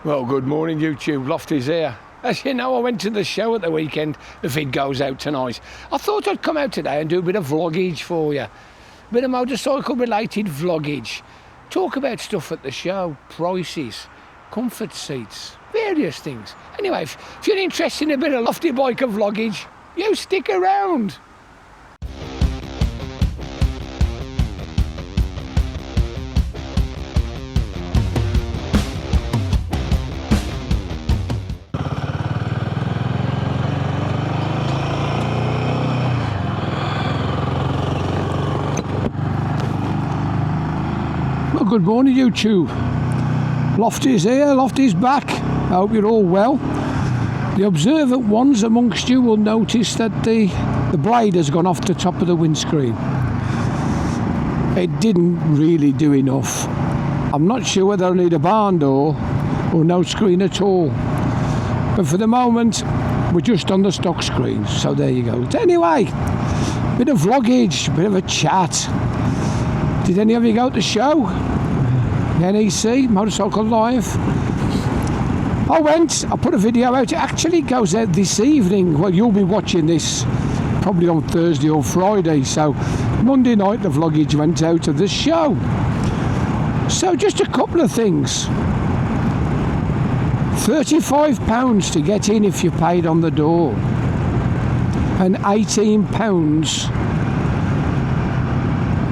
Well, good morning YouTube, Lofty's here. As you know, I went to the show at the weekend. The vid goes out tonight. I thought I'd come out today and do a bit of vloggage for you. A bit of motorcycle related vloggage. Talk about stuff at the show, prices, comfort seats, various things. Anyway, if you're interested in a bit of loftybiker vloggage, you stick around. Good morning YouTube, Lofty's here, Lofty's back. I hope you're all well. The observant ones amongst you will notice that the blade has gone off the top of the windscreen. It didn't really do enough. I'm not sure whether I need a barn door or no screen at all, but for the moment we're just on the stock screen, so there you go. Anyway, bit of vloggage, bit of a chat. Did any of you go to the show? NEC, Motorcycle Live. I went, I put a video out. It actually goes out this evening. Well, you'll be watching this probably on Thursday or Friday. So Monday night the vloggage went out of the show. So just a couple of things. £35 to get in if you paid on the door. And £18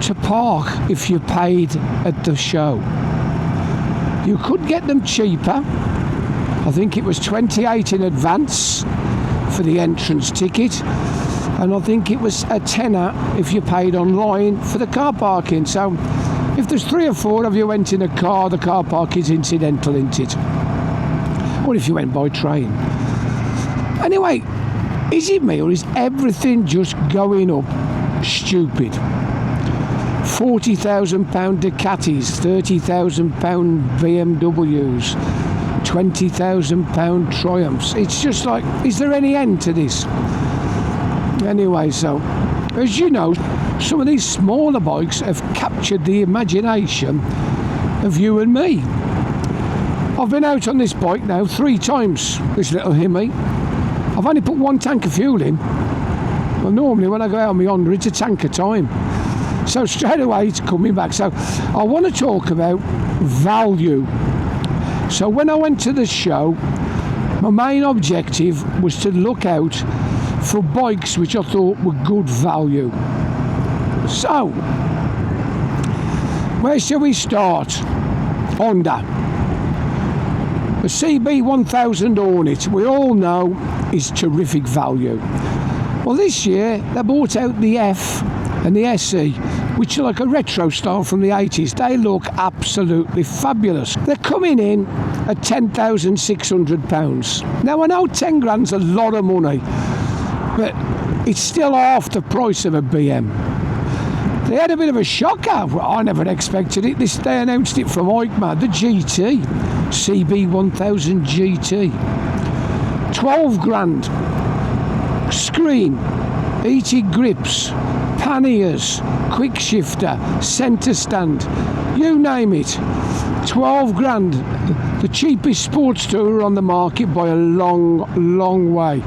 to park if you paid at the show. You could get them cheaper. I think it was 28 in advance for the entrance ticket, and I think it was a tenner if you paid online for the car parking. So if there's 3 or 4 of you went in a car, the car park is incidental, isn't it? Or if you went by train. Anyway, is it me or is everything just going up stupid? £40,000 Ducatis, £30,000 BMWs, £20,000 Triumphs. It's just like, is there any end to this? Anyway, so as you know, some of these smaller bikes have captured the imagination of you and me. I've been out on this bike now 3 times, this little Hemi. I've only put 1 tank of fuel in. Well, normally when I go out on my Honda, it's a tank of time. So straight away it's coming back. So I want to talk about value. So when I went to the show, my main objective was to look out for bikes which I thought were good value. So where shall we start? Honda. The CB1000 Hornet, we all know, is terrific value. Well, this year they brought out the F and the SE, which are like a retro style from the 80s. They look absolutely fabulous. They're coming in at £10,600. Now I know 10 grand's a lot of money, but it's still half the price of a BM. They had a bit of a shocker. Well, I never expected it. They announced it from Aoocci, the GT, CB1000 GT. 12 grand. Screen, heated grips, panniers, quick shifter, centre stand, you name it. 12 grand, the cheapest sports tourer on the market by a long way.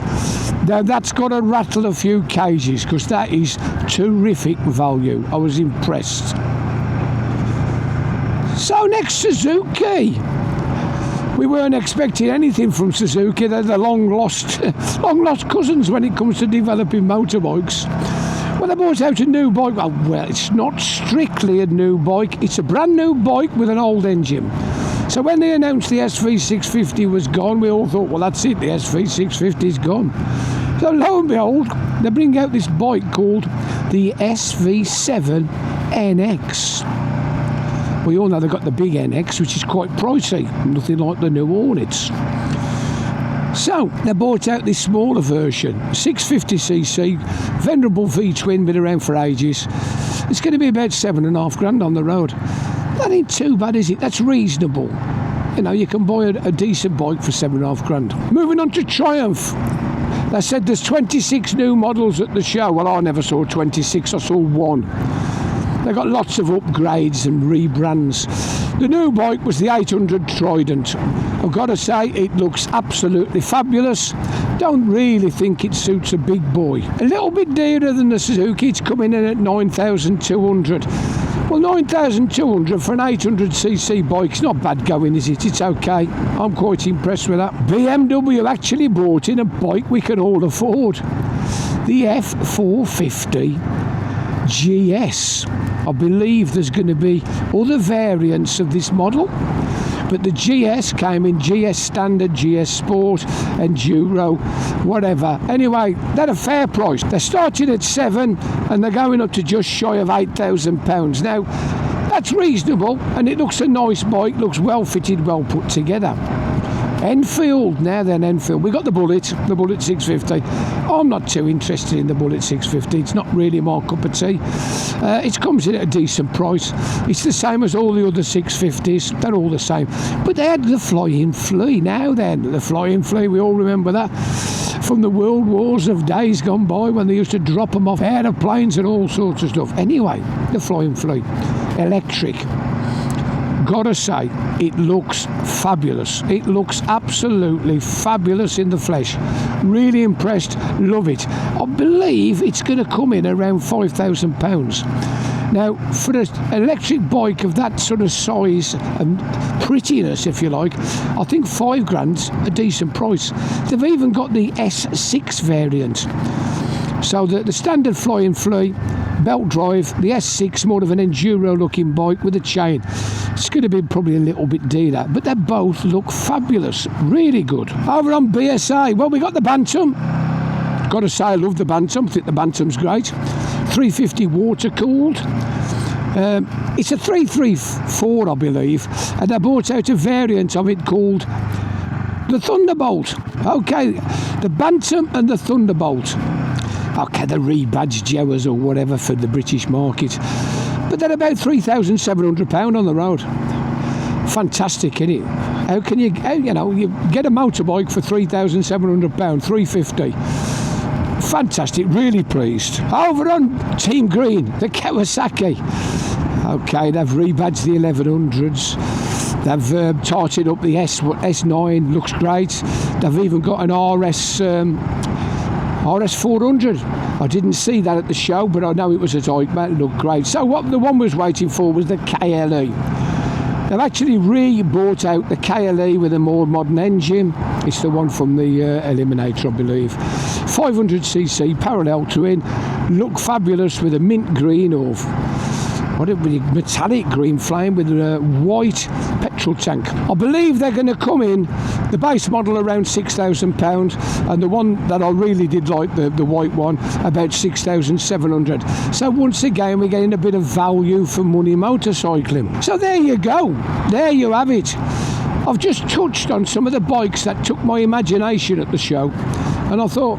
Now that's got to rattle a few cages because that is terrific value. I was impressed. So next, Suzuki. We weren't expecting anything from Suzuki. They're the long lost cousins when it comes to developing motorbikes. Well, they brought out a new bike. Well, it's not strictly a new bike. It's a brand new bike with an old engine. So when they announced the SV650 was gone, we all thought, well, that's it. The SV650 is gone. So lo and behold, they bring out this bike called the SV7 NX. We all know they've got the big NX, which is quite pricey, nothing like the new Hornets. So they brought out this smaller version, 650cc, venerable V-twin, been around for ages. It's going to be about 7.5 grand on the road. That ain't too bad, is it? That's reasonable. You know, you can buy a decent bike for 7.5 grand. Moving on to Triumph. They said there's 26 new models at the show. Well, I never saw 26, I saw 1. They got lots of upgrades and rebrands. The new bike was the 800 Trident. I've got to say, it looks absolutely fabulous. Don't really think it suits a big boy. A little bit dearer than the Suzuki. It's coming in at 9,200. Well, 9,200 for an 800cc bike is not bad going, is it? It's okay. I'm quite impressed with that. BMW actually brought in a bike we can all afford. The F450 GS. I believe there's going to be other variants of this model, but the GS came in GS Standard, GS Sport, Enduro, whatever. Anyway, they're a fair price. They're starting at £7 and they're going up to just shy of £8,000. Now, that's reasonable, and it looks a nice bike, looks well fitted, well put together. Enfield, now then Enfield. We got the Bullet 650. I'm not too interested in the Bullet 650. It's not really my cup of tea. It comes in at a decent price. It's the same as all the other 650s. They're all the same. But they had the Flying Flea. Now then, the Flying Flea, we all remember that from the World Wars of days gone by when they used to drop them off aeroplanes and all sorts of stuff. Anyway, the Flying Flea, electric. Gotta say, it looks fabulous. It looks absolutely fabulous in the flesh. Really impressed, love it. I believe it's going to come in around £5,000. Now, for an electric bike of that sort of size and prettiness, if you like, I think £5,000's a decent price. They've even got the S6 variant. So the standard Flying Flea, belt drive, the S6, more of an enduro looking bike with a chain. It's going to be probably a little bit dearer, but they both look fabulous, really good. Over on BSA, well, we got the Bantam. Got to say, I love the Bantam. I think the Bantam's great. 350 water cooled. It's a 334, I believe, and they brought out a variant of it called the Thunderbolt. Okay, the Bantam and the Thunderbolt. Okay, the rebadged Jawas or whatever for the British market. But they're about £3,700 on the road. Fantastic, isn't it? How can you, you get a motorbike for £3,700, £350. Fantastic, really pleased. Over on Team Green, the Kawasaki. Okay, they've rebadged the 1100s. They've tarted up the S9, looks great. They've even got an RS400. I didn't see that at the show, but I know it was at Aoocci. It looked great. So what the one was waiting for was the KLE. They've actually re-brought out the KLE with a more modern engine. It's the one from the Eliminator, I believe. 500cc, parallel twin. Look fabulous with a mint green or what it be, metallic green flame with a white petrol tank. I believe they're going to come in the base model around £6,000 and the one that I really did like, the white one, about 6,700. So once again we're getting a bit of value for money motorcycling. So there you go, there you have it. I've just touched on some of the bikes that took my imagination at the show, and I thought,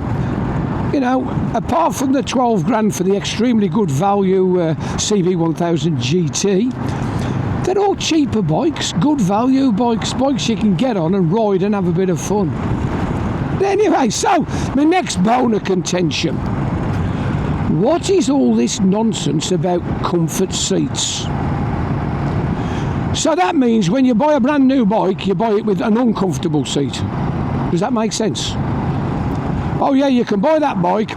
apart from the £12,000 for the extremely good value CB1000 GT, they're all cheaper bikes, good value bikes you can get on and ride and have a bit of fun. Anyway, so my next bone of contention. What is all this nonsense about comfort seats? So that means when you buy a brand new bike, you buy it with an uncomfortable seat. Does that make sense? Oh yeah, you can buy that bike,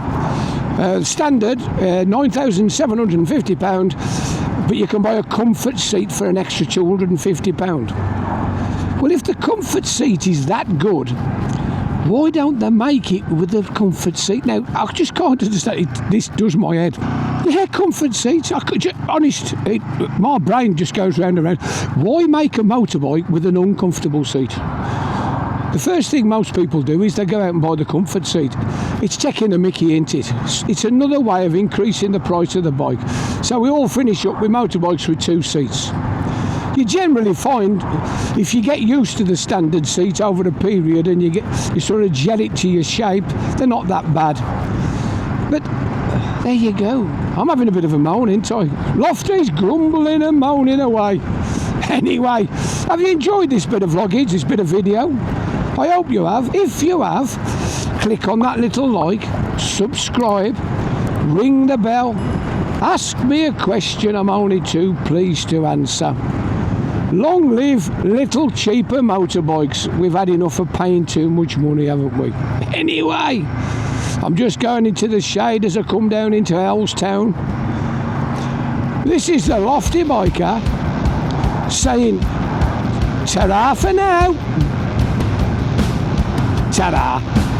standard, £9,750, but you can buy a comfort seat for an extra £250. Well, if the comfort seat is that good, why don't they make it with the comfort seat? Now, I just can't understand, this does my head. Yeah, comfort seats, my brain just goes round and round. Why make a motorbike with an uncomfortable seat? The first thing most people do is they go out and buy the comfort seat. It's taking a mickey, ain't it? It's another way of increasing the price of the bike. So we all finish up with motorbikes with two seats. You generally find, if you get used to the standard seat over a period and you sort of gel it to your shape, they're not that bad. But there you go. I'm having a bit of a moan, ain't I? Lofty's grumbling and moaning away. Anyway, have you enjoyed this bit of vloggage, this bit of video? I hope you have. If you have, click on that little like, subscribe, ring the bell, Ask me a question I'm only too pleased to answer. Long live little cheaper motorbikes. We've had enough of paying too much money, haven't we? Anyway, I'm just going into the shade as I come down into Hellstown. This is the Lofty Biker saying ta-ra for now. Ta-ra.